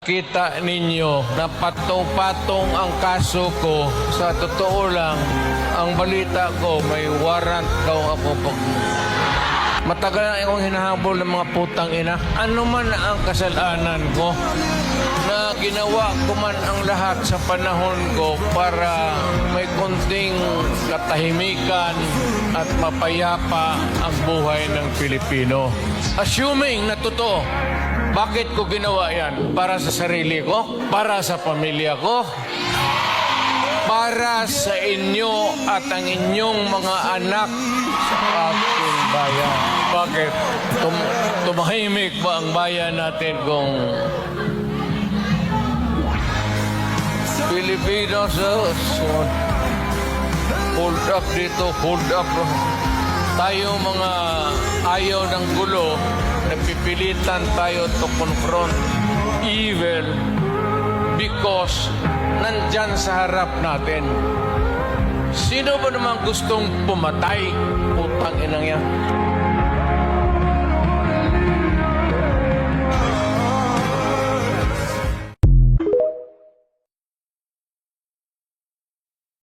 Kita ninyo na patong-patong ang kaso ko. Sa totoo lang, ang balita ko, may warrant daw ako pag... Matagal na akong hinahabol ng mga putang ina. Ano man ang kasalanan ko, na ginawa ko man ang lahat sa panahon ko para may konting katahimikan at mapayapa ang buhay ng Pilipino. Assuming na totoo, bakit ko ginawa yan? Para sa sarili ko? Para sa pamilya ko? Para sa inyo at ang inyong mga anak sa ating bayan? Bakit? Tumahimik ba ang bayan natin kung Pilipinos? Hold up dito, hold up. Tayo mga ayaw ng gulo, napipilitan tayo to confront evil because nandyan sa harap natin. Sino ba naman gustong pumatay? Putang inang yan.